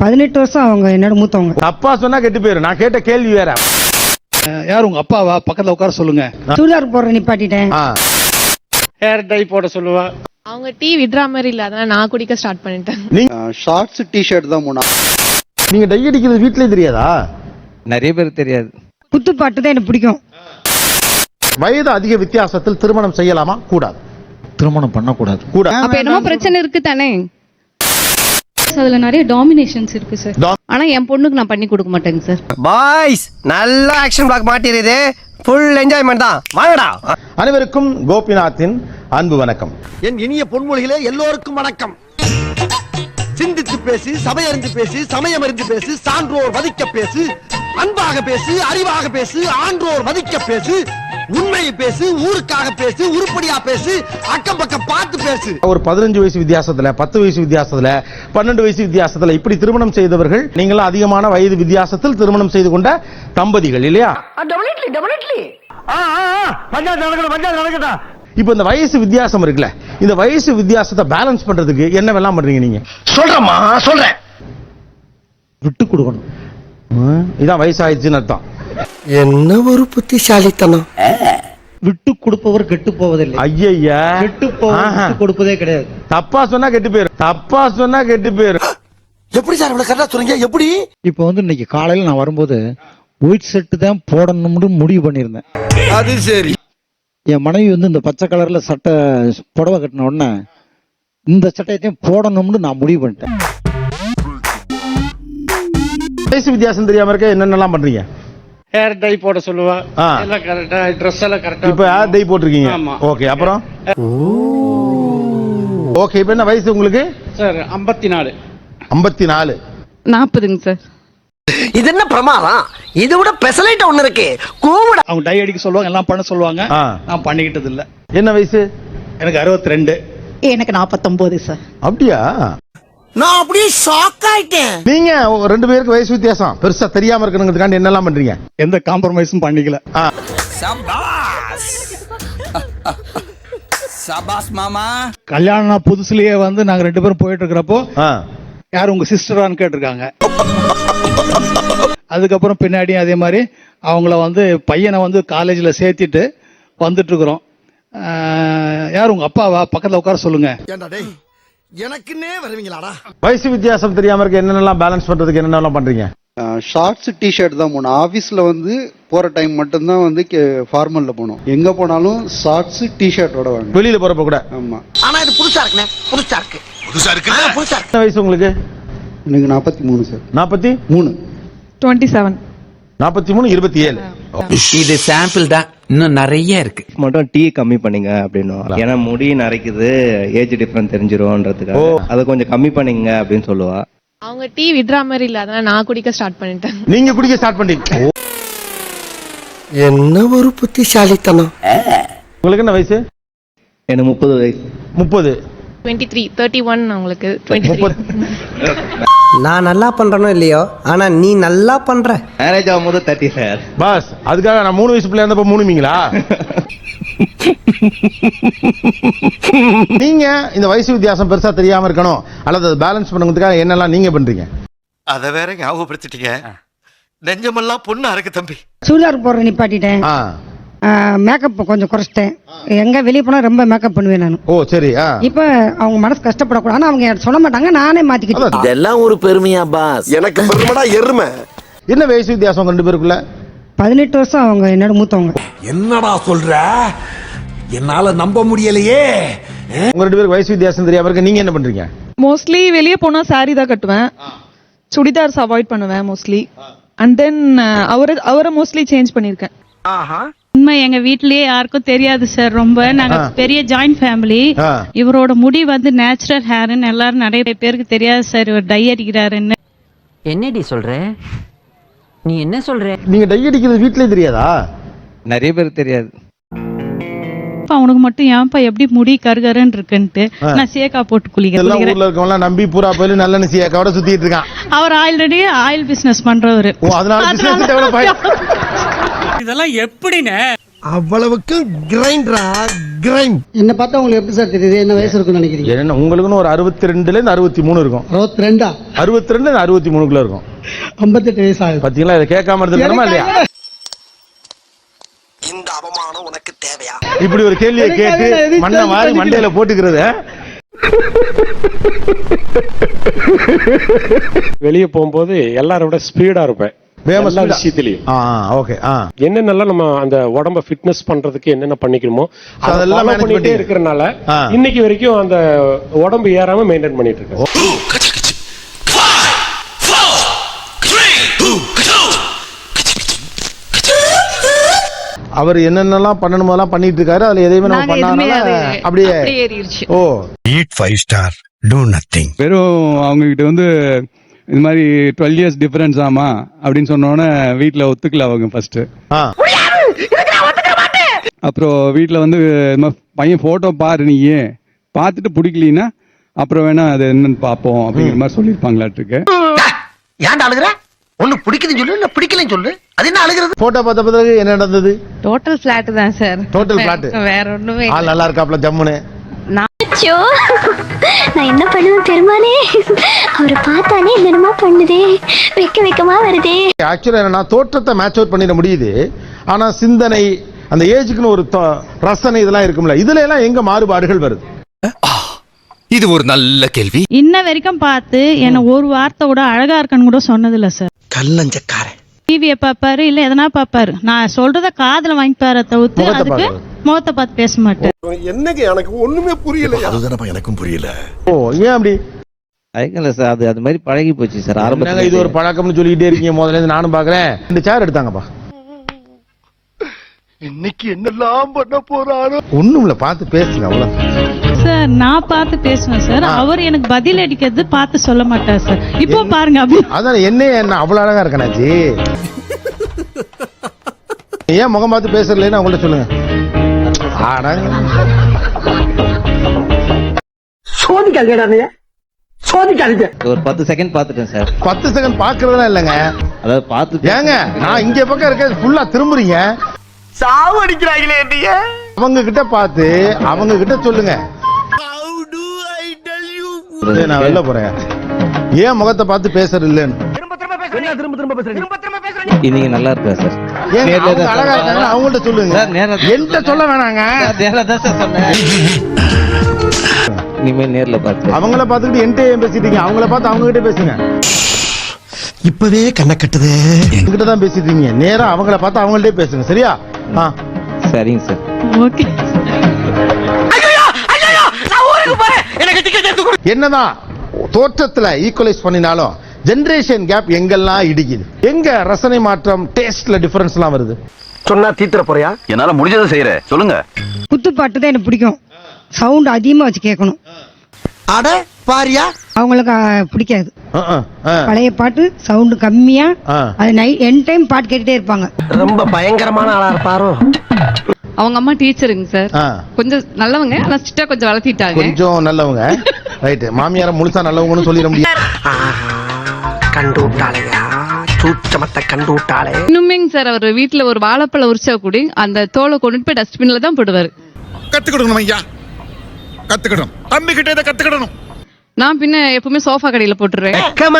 18 வருஷம் அவங்க என்னோட மூத்தவங்க. அப்பா சொன்னா கெட்டு போயிரு. நான் கேட்ட கேள்வி வேற. யார் உங்க அப்பாவா? பக்கத்துல உட்கார சொல்லுங்க. சுடிதார் போடுற நிப்பாட்டிட்டேன். ஹேர் டை போட சொல்லுவா. அவங்க டீ விடுற மாதிரி இல்ல, அதனால நான் குடிக்க ஸ்டார்ட் பண்ணிட்டேன். ஷார்ட்ஸ் டி-ஷர்ட் தான் மூணா. நீங்க டை அடிக்கிறது வீட்லயே தெரியாதா? நிறைய பேர் தெரியாது. குத்துப்பாட்டு தான் எனக்கு பிடிக்கும். வயது அதிக வித்தியாசத்தில் திருமணம் செய்யலாமா கூடாது? திருமணம் பண்ணக்கூடாது. அப்ப என்னமோ பிரச்சனை இருக்கு தானே. அதுல நிறைய டாமினேஷன்ஸ் இருக்கு சார். ஆனா என் பொண்ணுக்கு நான் பண்ணி கொடுக்க மாட்டேங்க சார். பாய்ஸ் நல்ல ஆக்ஷன் பிளாக் மாட்டிருது. ஃபுல் என்ஜாய்மெண்ட் தான். வாங்கடா. அனைவருக்கும் கோபிநாத்தின் அன்பு வணக்கம். என் இனிய பொன்மொழிகளே எல்லோருக்கும் வணக்கம். சிந்தித்து பேசு, சபையறிந்து பேசு, சமயமறிந்து பேசு, சான்றோர் மதிக்க பேசு, அன்பாக பேசு, அறிவாக பேசு, ஆன்றோர் மதிக்க பேசு, உண்மையை பேசு, ஊருக்காக பேசு, உருப்படியா பேசு, அக்கம் பக்கம் பார்த்து பேசு. ஒரு 15 வயசு வித்தியாசத்துல, 10 வயசு வித்தியாசத்துல, 12 வயசு வித்தியாசத்துல இப்படி திருமணம் செய்தவர்கள் நீங்களும் அதிகமான வயது வித்தியாசத்தில் திருமணம் செய்து கொண்ட தம்பதிகள் இல்லையா? இப்ப இந்த வயசு வித்தியாசம் இருக்குல்ல, இந்த வயசு வித்தியாசத்தை பேலன்ஸ் பண்றதுக்கு என்னவெல்லாம் பண்றீங்க நீங்க? சொல்றேம்மா சொல்றேன். விட்டு கொடுக்கணும். இதான் வயசாயிடுச்சுன்னு அர்த்தம். என்ன ஒரு புத்திசாலித்தனம். விட்டு கொடுப்பவர் கெட்டு போவதில்லை. ஐயா, கெட்டு போவது கொடுப்பதே கிடையாது. தப்பா சொன்னா கெட்டு போயிரு. தப்பா சொன்னா கெட்டு போயிரு. எப்படி சார் இவ்வளவு கரெக்டா சொல்றீங்க? எப்படி? இப்போ இன்னைக்கு காலையில நான் வரும்போது ஒயிட் ஷர்ட் தான் போடணும்னு முடிவு பண்ணியிருந்தேன். அது சரி. என் மனைவி இந்த பச்சை கலர்ல சட்டை புடவை கட்டின உடனே இந்த சட்டையத்தையும் போடணும்னு நான் முடிவு பண்ணிட்டேன். வயசு வித்தியாசம் தெரியாம இருக்க என்னென்னலாம் பண்றீங்க? ஹேர் டை போட சொல்லுவா. எல்லாம் கரெக்டா, Dress எல்லாம் கரெக்டா. இப்ப ஹேர் டை போட்டிருக்கீங்க. ஓகே, அப்புறம் ஓகே. இப்ப என்ன வயசு உங்களுக்கு? சார் 54. 54. 40ங்க சார். இது என்ன பிரமாதம்? இது விட பெசலைட் ஒண்ணு இருக்கு. கூவிட. அவங்க டை அடிக்க சொல்லுவாங்க, எல்லாம் பண்ண சொல்லுவாங்க. நான் பண்ணிக்கிட்டது இல்ல. என்ன வயசு? எனக்கு 62. எனக்கு 49 சார். அப்படியா? நான் அப்படியே ஷாக் ஆயிட்டேன். நீங்க 2 பேருக்கு வயசு வித்தியாசம் பெருசா தெரியாம இருக்கணுங்கிறதுக்காண்டி என்னெல்லாம் பண்றீங்க? எந்த காம்ப்ரமைஸும் பண்ணிக்கல. சபாஸ் மாமா. கல்யாணம் புதுசுலயே நாங்க 2 பேரும் போயிட்டு இருக்கிறப்போ யார் உங்க சிஸ்டரான்னு கேட்டிருக்காங்க. அதுக்கப்புறம் பின்னாடி அதே மாதிரி அவங்கள பையனை காலேஜ்ல சேர்த்திட்டு வந்துட்டு இருக்கிறோம். யார் உங்க அப்பாவா? பக்கத்துல உட்கார சொல்லுங்க. எனக்குன்னே வருவீங்களாடா? வயசு வித்தியாசம் தெரியாம இருக்க என்னென்னலாம் பேலன்ஸ் பண்றதுக்கு என்னென்னலாம் பண்றீங்க? ஷார்ட்ஸ் டி-ஷர்ட் தான் மூணு. ஆபீஸ்ல போற டைம் மட்டும்தான் ஃபார்மல்ல போகணும். எங்க போனாலும் ஷார்ட்ஸ் டி-ஷர்ட்டோட வாங்க. வெளியில போறப்ப கூட. ஆமா. ஆனா இது புதுசா இருக்குனே. புதுசா இருக்கு. என்ன வயசு உங்களுக்கு? எனக்கு 43 சார். 43. 27. 43, 27. இது சாம்பிள் தான், இன்னும் நிறைய இருக்கு. மட்டும் டீ கம்மி பண்ணீங்க அப்படின்னு. ஏன்னா முடி நரைக்குது, ஏஜ் டிஃபரன்ஸ் தெரிஞ்சிரும்ன்றதுக்காக அதை கொஞ்சம் கம்மி பண்ணீங்க அப்படின்னு சொல்லுவா. அவங்க டீ விடுற மாதிரி இல்ல, அதனால நான் குடிக்க ஸ்டார்ட் பண்ணிட்டேன். நீங்க குடிக்க ஸ்டார்ட் பண்ணீங்க. என்ன ஒரு புத்திசாலித்தனம். உங்களுக்கு என்ன வயசு? எனக்கு 30 வயசு. 30. 23, 31 அவங்களுக்கு 23. நான் நல்லா பண்றனோ இல்லையோ, ஆனா நீ நல்லா பண்ற. மேரேஜ் ஆகும்போது 30 சார். பாஸ், அதுக்காக நான் 3 வயசு பிள்ளை இருந்தப்ப 3மீங்களா? நீங்க இந்த வயசு வித்தியாசம் பெருசா தெரியாம இருக்கணும் அல்லது பேலன்ஸ் பண்ணுறதுக்காக என்னெல்லாம் நீங்க பண்றீங்க? அத வேற ஞாபகப்படுத்திட்டீங்க. நெஞ்சமெல்லாம் பொண்ணா இருக்கு தம்பி. சுடிதார் போடுற நிப்பாட்டிட்டேன். மேக்கப் கொஞ்சம் குறைச்சிட்டேன். எங்க வெளியே போனா ரொம்ப மேக்கப் பண்ணுவேன் நான். ஓ சரி. இப்ப அவங்க மனசு கஷ்டப்படக்கூடாது. ஆனா அவங்க சொல்ல மாட்டாங்க, நானே மாத்திக்கிட்டேன். இதெல்லாம் ஒரு பெருமையா பாஸ்? எனக்கு பெருமைடா எருமை. என்ன வயசு வித்தியாசம் 2 பேருக்குள்ள? 18 வருஷம் அவங்க என்னோட மூத்தவங்க. என்னடா சொல்ற? என்னால நம்ப முடியலையே. உங்க 2 பேருக்கு வயசு வித்தியாசம் தெரியாம இருக்க நீங்க என்ன பண்றீங்க? மோஸ்ட்லி வெளியே போனா சாரி தான் கட்டுவேன். சுடிதார்ஸ் அவாய்ட் பண்ணுவேன் மோஸ்ட்லி. அண்ட் தென் அவரை மோஸ்ட்லி சேஞ்ச் பண்ணிருக்கேன். உண்மை எங்க வீட்லயே யாருக்கும் தெரியாது சார். ரொம்ப நாங்க பெரிய ஜாயிண்ட் ஃபேமிலி. இவரோட முடி நேச்சுரல் ஹேர்னு எல்லாரும் நிறைய பேருக்கு தெரியாது சார். இவர் டை அடிக்கிறாருன்னு. என்னடி சொல்ற? நீ என்ன சொல்ற? நீங்க டை அடிக்கிறது வீட்லயே தெரியாதா? நிறைய பேர் தெரியாது. அவனுக்கு மட்டும் ஏன்பா எப்படி முடி கருகருன்னு இருக்குன்ட்டு நான் சேக்கா போட்டு குளிக்கிறேன். ஊர்ல இருக்கவங்க நம்பி பூரா போய் நல்ல சேக்காவோட சுத்திட்டு இருக்கான். அவர் ஆல்ரெடி ஆயில் பிசினஸ் பண்றவரு. அதனால பிசினஸ் டெவலப் ஆயி. இதெல்லாம் எப்படினே? அவ்வளவுக்கு கிரைண்டரா கிரைண்ட். என்ன பார்த்தா உங்களுக்கு எப்படி சார் தெரியுது என்ன வயசு இருக்குன்னு நினைக்கிறீங்க? என்ன உங்களுக்குன்னு ஒரு 62ல இருந்து 63 இருக்கும். 62 62 இருந்து 63க்குள்ள இருக்கும். 58 வயசு ஆகுது. பாத்தீங்களா, இதை கேட்காம இருந்திருக்கணுமா இல்லையா? இந்த அவமானம் உனக்கு தேவையா? இப்படி ஒரு கேள்வியை கேட்டு மண்ணை மாறி மண்டையில போட்டுக்கிறது. வெளியே போகும்போது எல்லாரோட ஸ்பீடா இருப்பேன் எல்லா விஷயத்திலயும். என்னென்னலாம் நம்ம அந்த உடம்ப ஃபிட்னஸ் பண்றதுக்கு என்னென்ன பண்ணிக்கணுமோ அதெல்லாம் பண்ணிட்டே இருக்கறனால இன்னைக்கு வரைக்கும் அந்த உடம்பு ஏறாம மெயின்டைன் பண்ணிட்டு இருக்கேன். அவர் என்னென்னலாம் பண்ணணுமோலாம் பண்ணிட்டு இருக்காரு. அதுல எதையுமே நம்ம பண்ணாதனால அப்படியே ஏறிடுச்சு. ஓ eat 5 star do nothing. வெறும் அவங்க கிட்ட வந்து இந்த மாதிரி 12 இயர்ஸ் டிஃபரன்ஸ் ஆமா அப்படின்னு சொன்னோன்னே வீட்டில் ஒத்துக்கல அவங்க ஃபர்ஸ்ட். அப்புறம் வீட்டில் வந்து பையன் போட்டோ பாரு நீ பார்த்துட்டு பிடிக்கலனா அப்புறம் வேணா அது என்னன்னு பார்ப்போம் அப்படிங்கிற மாதிரி சொல்லியிருப்பாங்களாட்டுருக்கு. ஏன்டா அழுகுற? ஒண்ணு பிடிக்குதுன்னு சொல்லு, இல்ல பிடிக்கலன்னு சொல்லு. அது என்ன அழுகுறது? போட்டோ பார்த்த பிறகு என்ன நடந்தது? டோட்டல் ஃபிளாட் தான் சார். Total flat. வேற ஒண்ணுமே ஆள் நல்லா இருக்காப்ல ஜம்முன்னு. நான் என்ன பண்ணுவேன் பெருமானே, அவரை பார்த்தானே என்னமா பண்ணுதே, வெக்கமா வருதே. ஆக்சுவலா என்னன்னா தோற்றத்தை மேட்ச் அவுட் பண்ணிட முடியுது. ஆனா சிந்தனை அந்த ஏஜுக்குன்னு ஒரு ரசனை இதெல்லாம் இருக்கும்ல, இதுல எல்லாம் எங்க மாறுபாடுகள் வருது? இது ஒரு நல்ல கேள்வி. இன்ன வரைக்கும் பார்த்து என்ன ஒரு வார்த்தை கூட அழகா இருக்கன்னு கூட சொன்னதில்ல சார். கல்லஞ்சக்காரன். டிவியை பாப்பாரு இல்ல எதனா பாப்பாரு, நான் சொல்றத காதுல வாங்கிப்பாரு தவிர்த்து அதுக்கு முகத்தை பார்த்து பேச மாட்டேன். என்னங்க எனக்கு ஒண்ணுமே புரியல. அதுதானப்பா எனக்கும் புரியல. ஓ ஏன் அப்படி? அதுக்கல்ல சார், அது மாதிரி பழகி போச்சு சார் ஆரம்பத்துல. இது ஒரு பழக்கம்னு சொல்லிட்டே இருக்கீங்க. முதல்ல இருந்து நானும் பாக்குறேன். இந்த சேர் எடுத்தாங்கப்பா. இன்னைக்கு என்னெல்லாம் பண்ண போறானோ. ஒண்ணும் இல்ல, பார்த்து பேசுங்க அவ்வளவு. சார் நான் பார்த்து பேசுவேன் சார், அவர் எனக்கு பதில் அடிக்கிறது பார்த்து சொல்ல மாட்டார் சார். இப்போ பாருங்க அப்படி. அதான் என்ன அவ்வளவு அழகா இருக்கனாச்சு. ஏன் முகம் பார்த்து பேசுறதுன்னு அவங்கள்ட்ட சொல்லுங்க. சோதிக்காதீங்க, சோதிக்காதீங்க. ஒரு 10 செகண்ட் பார்த்துட்டேன் சார். 10 செகண்ட் பாக்குறதெல்லாம் இல்லங்க. அதாவது பார்த்து ஏங்க நான் இங்க பக்கம் இருக்க ஃபுல்லா திரும்புறீங்க. சாவு அடிக்கிறாங்களே என்னைய. அவங்க கிட்ட பார்த்து அவங்க கிட்ட சொல்லுங்க. நான் வெளில போறேன். ஏன் முகத்தை பார்த்து பேசுறது இல்லன்னு திரும்ப பேசுறேன். இன்னைக்கு நல்லா இருக்கா சார்? அழகா இருக்காங்க அவங்கள்ட்ட சொல்லுங்க. என்கிட்ட சொல்ல வேணாங்க. இனிமேல் நேர்ல பார்த்து அவங்கள பார்த்துக்கிட்டு என்கிட்ட பேசிட்டீங்க. அவங்கள பார்த்து அவங்க கிட்ட பேசுங்க. இப்பவே கண்ண கட்டுது. என்கிட்ட தான் பேசிட்டு இருக்கீங்க. நேரா அவங்கள பார்த்து அவங்கள்ட்டே பேசுங்க. சரியா? சரிங்க சார். ஓகே. என்னதான் தோற்றத்துல ஈக்குவலைஸ் பண்ணினாலும் ஜெனரேஷன் கேப் எங்கெல்லாம் இடிக்குது, எங்க ரசனை மாற்றம் டேஸ்ட்ல டிஃபரன்ஸ் எல்லாம் வருது. சொன்னா தீத்துற போறியா? என்னால முடிஞ்சதை செய்யறேன், சொல்லுங்க. குத்துப்பாட்டு தான் எனக்கு பிடிக்கும். சவுண்ட் அதிகமா வச்சு கேட்கணும். அட பாரியா, அவங்களுக்கு பிடிக்காது. பழைய பாட்டு சவுண்ட் கம்மியா, அது என் டைம் பாட்டு கேட்டுட்டே இருப்பாங்க. ரொம்ப பயங்கரமான ஆளா இருப்பாரோ. அவங்க அம்மா டீச்சருங்க சார். கொஞ்சம் நல்லவங்க, ஆனா ஸ்ட்ரிக்ட்டா கொஞ்சம் வளர்த்திட்டாங்க. கொஞ்சம் நல்லவங்க. ரைட். மாமியார முழுசா நல்லவங்கன்னு சொல்லிட முடியாது. கண்டு விட்டாளையா, சூச்சமத்தை கண்டு விட்டாளே. இன்னுமேங்க சார் அவர் வீட்டுல ஒரு வாழைப்பழம் உரிச்சா கூட அந்த தோலை கொண்டு போய் டஸ்ட்பின்ல தான் போடுவாரு. கத்துக்கிடணும் ஐயா, கத்துக்கிடணும். தம்பி கிட்ட இதை கத்துக்கிடணும். நான் பின்ன எப்பவுமே சோஃபா கடையில போட்டுருவேன்.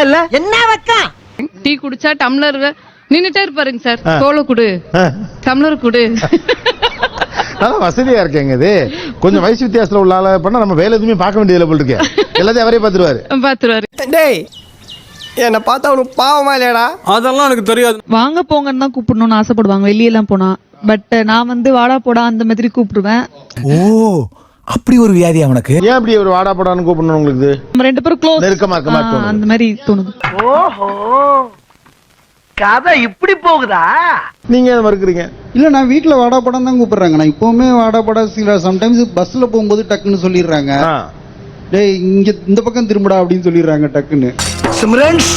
இல்ல என்ன வைக்கா? டீ குடிச்சா டம்ளர் நின்னுட்டே இருப்பாருங்க சார். தோலை குடு, டம்ளர் குடு. வசதியா இருக்கேங்க. இது கொஞ்சம் வயசு வித்தியாசத்துல உள்ள ஆள பண்ணா நம்ம வேலை எதுவுமே பார்க்க வேண்டியதுல போல் இருக்கு. எல்லாத்தையும் அவரே பாத்துருவாரு. டேய் என்ன பார்த்தா அவனுக்கு பாவமா இல்லையாடா? அதெல்லாம் எனக்கு தெரியாது. வாங்க போங்கன்னு தான் கூப்பிடணும்னு ஆசைப்படுவாங்க வெளியெல்லாம் போனா. பட் நான் வந்து வாடா போடா அந்த மாதிரி கூப்பிடுவேன். ஓ அப்படி ஒரு வியாதி அவனுக்கு. ஏன் அப்படி ஒரு வாடா போடான்னு கூப்பிடணும் உங்களுக்கு? நம்ம 2 பேரும் க்ளோஸ், நெருக்கமா இருக்க மாட்டோம் அந்த மாதிரி தோணுது. ஓஹோ கதை இப்படி போகுதா? நீங்க அதை மறுக்கிறீங்க. இல்ல நான் வீட்டுல வாடா படம் தான் கூப்பிடுறாங்க. நான் இப்பவுமே வாடா படம் சில சம்டைம்ஸ் பஸ்ல போகும்போது டக்குன்னு சொல்லிடுறாங்க, டேய் இங்க இந்த பக்கம் திரும்புடா அப்படின்னு சொல்லிடுறாங்க டக்குன்னு. சிம்ரன்ஸ்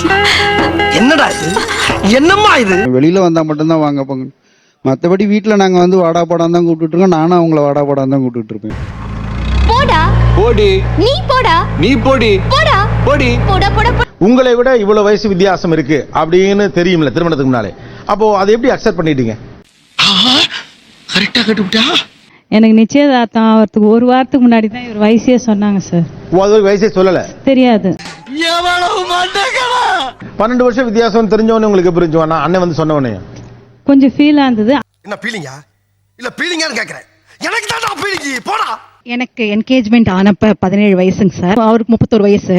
என்னடா இது, என்னம்மா இது? வெளியில வந்தா மட்டும்தான் வாங்க போங்க. மத்தபடி வீட்டுல நாங்க வந்து வாடா படம் தான் கூப்பிட்டு இருக்கோம். நானும் அவங்கள வாடா படம் தான் கூப்பிட்டு இருப்பேன். போடா போடி, நீ போடா, நீ போடி, போடா போடி. போடா போடா. உங்களை விட இவ்வளவு வயசு வித்தியாசம் இருக்கு அப்படின்னு தெரியும்ல திருமணத்துக்கு முன்னாலே. அப்போ அதை எப்படி அக்செப்ட் பண்ணிட்டீங்க? கரெக்டா கட்டுப்பிட்டா? எனக்கு நிச்சயதார்த்தம் ஆகிறதுக்கு ஒரு வாரத்துக்கு முன்னாடி தான் இவர் வயசே சொன்னாங்க சார். அது வயசே சொல்லல? தெரியாது. எவ்வளவு மண்டகடா! 12 வருஷம் வித்தியாசம் தெரிஞ்சவனே உங்களுக்கு எப்படி இருந்துச்சு? அண்ணன் வந்து சொன்னவனே கொஞ்சம் ஃபீல் ஆனது. என்ன பீலிங்கா? இல்ல பீலிங்கான்னு கேக்குறேன். எனக்கு தான் பீலிங்கி. போடா. எனக்கு என்கேஜ்மெண்ட் ஆனப்ப 17 வயசுங்க சார். அவருக்கு 31 வயசு.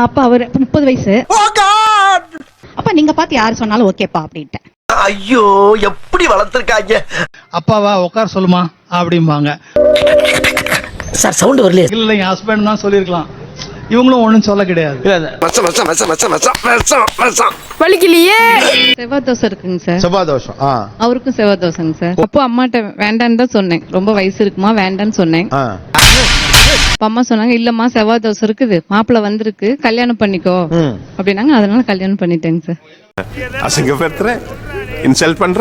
அப்ப அவர் 30 வயசு. அப்ப நீங்க பார்த்து யாரு சொன்னாலும் ஓகேப்பா அப்படின்ட்டேன். ஐயோ எப்படி வளர்த்திருக்காங்க. அப்பாவா உட்கார சொல்லுமா அப்படிம்பாங்க. சார் சவுண்ட் வரலையே. இல்ல என் ஹஸ்பண்ட் தான் சொல்லியிருக்கலாம். இவங்களும் ஒண்ணும் சொல்ல கிடையாது. வலிக்கலையே. செவ்வாய் தோசை இருக்குங்க சார். செவ்வாய் தோஷம். அவருக்கும் செவ்வாய் தோசைங்க சார். அப்போ அம்மாட்ட வேண்டான்னு தான் சொன்னேன். ரொம்ப வயசு இருக்குமா வேண்டான்னு சொன்னேன். அம்மா சொன்னாங்க இல்லம்மா செவ்வாய் தோசை இருக்குது, மாப்பிள்ள வந்திருக்கு, கல்யாணம் பண்ணிக்கோ அப்படின்னாங்க. அதனால கல்யாணம் பண்ணிட்டேங்க சார். அசிங்கப்படுத்துற, இன்சல்ட் பண்ற.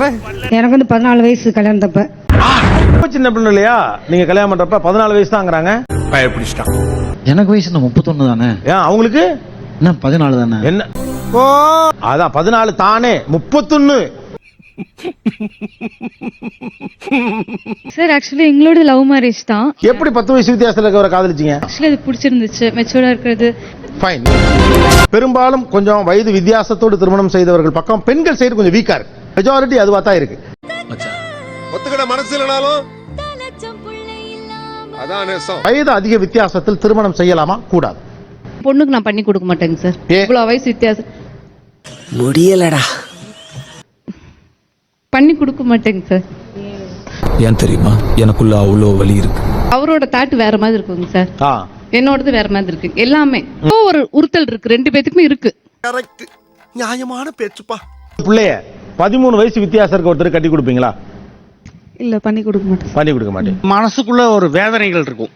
எனக்கு வந்து 14 வயசு கல்யாணம் தப்ப. சின்ன பிள்ளை இல்லையா? நீங்க கல்யாணம் பண்றப்ப 14 வயசு தாங்கிறாங்க. பயப்பிடிச்சிட்டான். எனக்கு வயசு 31 தானே. ஏன் அவங்களுக்கு என்ன 14 தானே? என்ன அதான் 14 தானே 31. சார் ஆக்சுவலி எங்களோட லவ் மேரேஜ் தான். எப்படி 10 வயசு வித்தியாசத்துல இருக்கவரை காதலிச்சீங்க? ஆக்சுவலி அது பிடிச்சிருந்துச்சு, மெச்சூர்டா இருக்கிறது. ஃபைன். பெரும்பாலும் கொஞ்சம் வயது வித்தியாசத்தோடு திருமணம் செய்தவர்கள் பக்கம் பெண்கள் சைடு கொஞ்சம் வீக்கா இருக்கு. மெஜாரிட்டி அதுவா தான் இருக்கு. ஒத்துக்கிட மனசு இல்லனாலும் அதான் நேசம். வயது அதிக வித்தியாசத்தில் திருமணம் செய்யலாமா கூடாது? பொண்ணுக்கு நான் பண்ணி கொடுக்க மாட்டேங்க சார். இவ்வளவு வயசு வித்தியாசம் முடியலடா. பண்ணி கொடுக்க மாட்டேங்க சார். ஏன் தெரியுமா? எனக்குள்ள அவ்வளோ வலி இருக்கு. அவரோட தாட்டு வேற மாதிரி இருக்குங்க சார். என்னோடது வேற மாதிரி இருக்கு. எல்லாமே ஒரு உறுத்தல் இருக்கு, 2 பேத்துக்குமே இருக்கு. கரெக்ட். நியாயமான பேச்சுப்பா. பிள்ளைய 13 வயசு வித்தியாசம் இருக்க ஒருத்தர் கட்டி கொடுப்பீங்களா? இல்ல பண்ணி கொடுக்க மாட்டேன். பண்ணி கொடுக்க மாட்டேன். மனசுக்குள்ள ஒரு வேதனைகள் இருக்கும்.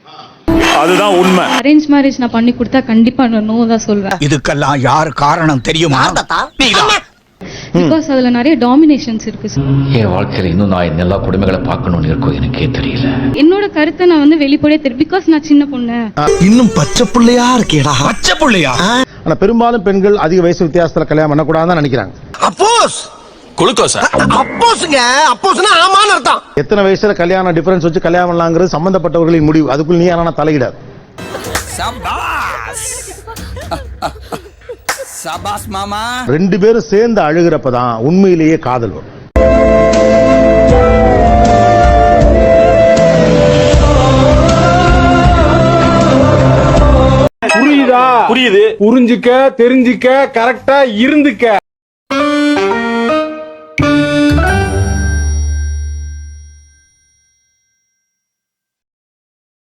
அதுதான் உண்மை. அரேஞ்ச் மேரேஜ் நான் பண்ணி கொடுத்தா கண்டிப்பா நான் நோ தான் சொல்வேன். இதுக்கெல்லாம் யார் காரணம் தெரியுமா? பிகாஸ் அதுல நிறைய டாமினேஷன்ஸ் இருக்கு. என் வாழ்க்கையில இன்னும் நான் எல்லா குடும்பங்களை பார்க்கணும்னு இருக்கும், எனக்கே தெரியல. என்னோட கருத்தை நான் வந்து வெளிப்படையே தெரியும். பிகாஸ் நான் சின்ன பொண்ணு. இன்னும் பச்சை புள்ளையா இருக்கேடா. பச்சை புள்ளையா? ஆனா பெரும்பாலும் பெண்கள் அதிக வயசு வித்தியாசத்துல கல்யாணம் பண்ணக்கூடாதுன்னு நினைக்கிறாங்க. அப்போஸ் குளுக்கோஸா? அப்போஸ்ங்க. அப்போஸ்னா ஆமான்னு அர்த்தம். எத்தனை வயசுல கல்யாணம் டிஃபரன்ஸ் வச்சு கல்யாணம் பண்ணலாங்கிறது சம்பந்தப்பட்டவர்களின் முடிவு. அதுக்குள்ள நீ யாரான தலையிடாது. சபாஸ் மாமா. 2 பேரும் சேர்ந்து அழுகிறப்பதான் உண்மையிலேயே காதல் வரும். புரியுதா? புரியுது. புரிஞ்சுக்க, தெரிஞ்சுக்க, கரெக்டா இருந்துக்க.